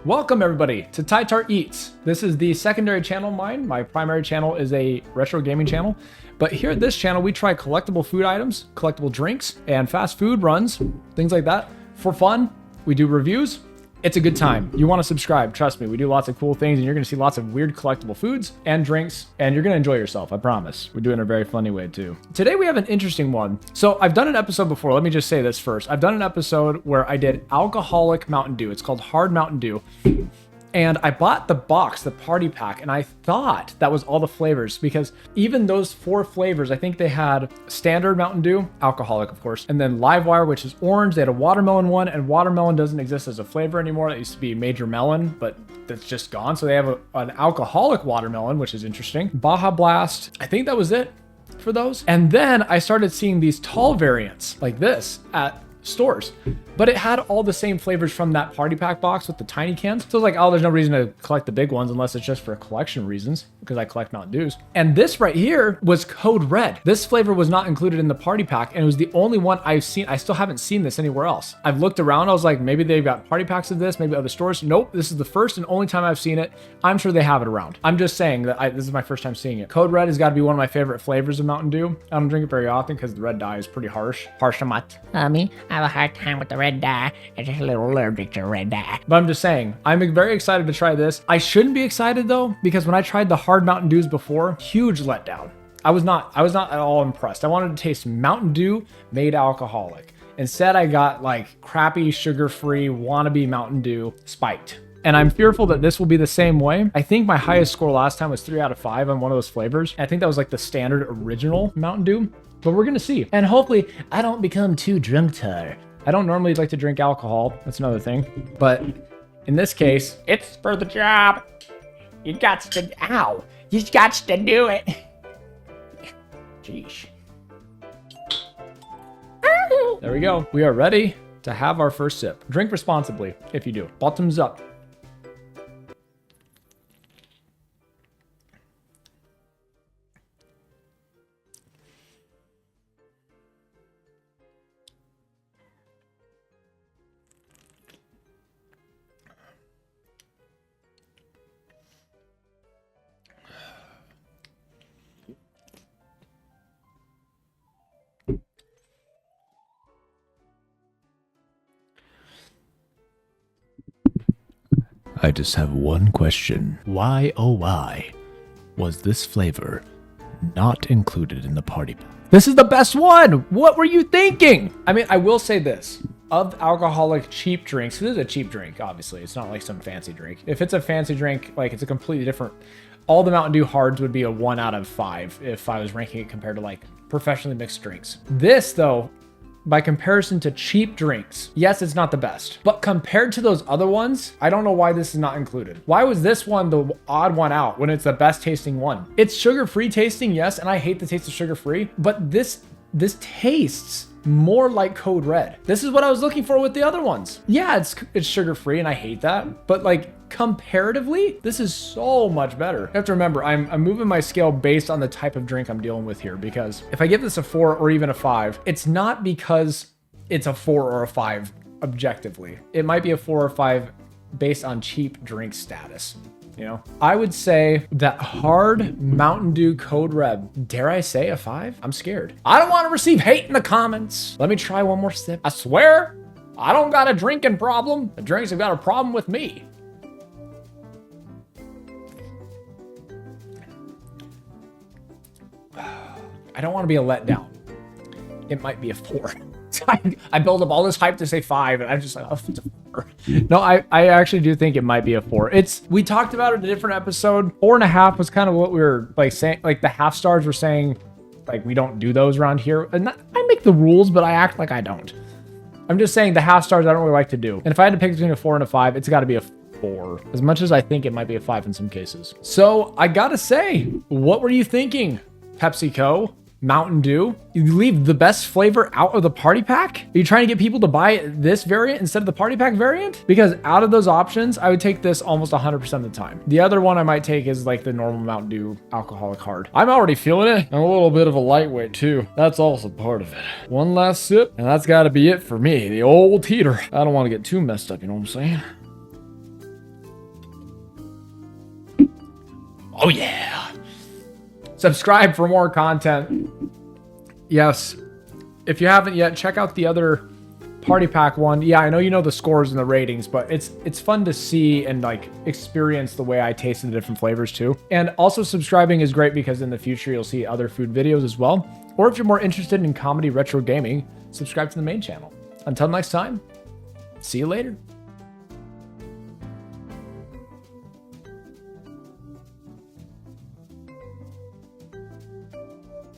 Welcome everybody to Tytar Eats. This is the secondary channel of mine. My primary channel is a retro gaming channel. But here at this channel, we try collectible food items, collectible drinks, and fast food runs, things like that. For fun, we do reviews. It's a good time. You want to subscribe, trust me. We do lots of cool things and you're going to see lots of weird collectible foods and drinks and you're going to enjoy yourself, I promise. We do it in a very funny way too. Today we have an interesting one. So I've done an episode before. Let me just say this first. I've done an episode where I did alcoholic Mountain Dew. It's called Hard Mountain Dew. And I bought the box, the party pack, and I thought that was all the flavors because even those 4 flavors, I think they had standard Mountain Dew, alcoholic, of course, and then Livewire, which is orange. They had a watermelon one, and watermelon doesn't exist as a flavor anymore. That used to be Major Melon, but that's just gone. So they have an alcoholic watermelon, which is interesting. Baja Blast, I think that was it for those. And then I started seeing these tall variants like this at stores, but it had all the same flavors from that party pack box with the tiny cans. So I was like, oh, there's no reason to collect the big ones unless it's just for collection reasons because I collect Mountain Dews. And this right here was Code Red. This flavor was not included in the party pack and it was the only one I've seen. I still haven't seen this anywhere else. I've looked around. I was like, maybe they've got party packs of this, maybe other stores. Nope, this is the first and only time I've seen it. I'm sure they have it around. I'm just saying that this is my first time seeing it. Code Red has got to be one of my favorite flavors of Mountain Dew. I don't drink it very often because the red dye is pretty harsh. Harsh to mutt. Me, I have a hard time with the red dye. I'm just a little allergic to red dye. But I'm just saying, I'm very excited to try this. I shouldn't be excited though, because when I tried the hard Mountain Dews before, huge letdown. I was not at all impressed. I wanted to taste Mountain Dew made alcoholic. Instead, I got like crappy sugar-free wannabe Mountain Dew spiked. And I'm fearful that this will be the same way. I think my highest score last time was 3 out of 5 on one of those flavors. I think that was like the standard original Mountain Dew, but we're gonna see. And hopefully I don't become too drunk tar. I don't normally like to drink alcohol. That's another thing. But in this case, it's for the job. You got to do it. Jeez. There we go. We are ready to have our first sip. Drink responsibly if you do. Bottoms up. I just have one question. Why, oh why, was this flavor not included in the party pack? This is the best one! What were you thinking? I mean, I will say this. Of alcoholic cheap drinks, this is a cheap drink, obviously. It's not like some fancy drink. If it's a fancy drink, like it's a completely different... All the Mountain Dew Hards would be a 1 out of 5 if I was ranking it compared to like professionally mixed drinks. This, though, by comparison to cheap drinks, yes, it's not the best. But compared to those other ones, I don't know why this is not included. Why was this one the odd one out when it's the best tasting one? It's sugar-free tasting, yes, and I hate the taste of sugar-free, but this tastes more like Code Red. This is what I was looking for with the other ones. Yeah, it's sugar-free and I hate that, but like comparatively, this is so much better. You have to remember, I'm moving my scale based on the type of drink I'm dealing with here, because if I give this a 4 or even a 5, it's not because it's a 4 or a 5 objectively. It might be a 4 or 5 based on cheap drink status. You know, I would say that hard Mountain Dew Code Red, dare I say a 5? I'm scared. I don't want to receive hate in the comments. Let me try one more sip. I swear, I don't got a drinking problem. The drinks have got a problem with me. I don't want to be a letdown. It might be a 4. I build up all this hype to say 5, and I'm just like, oh, it's a 4. No, I actually do think it might be a 4. We talked about it in a different episode. 4.5 was kind of what we were like saying, like the half stars were saying, like we don't do those around here. And I make the rules, but I act like I don't. I'm just saying the half stars I don't really like to do. And if I had to pick between a 4 and a 5, it's got to be a 4. As much as I think it might be a 5 in some cases. So I gotta say, what were you thinking, PepsiCo? Mountain Dew? You leave the best flavor out of the party pack? Are you trying to get people to buy this variant instead of the party pack variant? Because out of those options, I would take this almost 100% of the time. The other one I might take is like the normal Mountain Dew alcoholic hard. I'm already feeling it. I'm a little bit of a lightweight too. That's also part of it. One last sip, and that's gotta be it for me. The old heater. I don't want to get too messed up, you know what I'm saying? Oh yeah. Subscribe for more content. Yes. If you haven't yet, check out the other party pack one. Yeah, I know you know the scores and the ratings, but it's fun to see and like experience the way I tasted the different flavors too. And also subscribing is great because in the future you'll see other food videos as well. Or if you're more interested in comedy retro gaming, subscribe to the main channel. Until next time, see you later.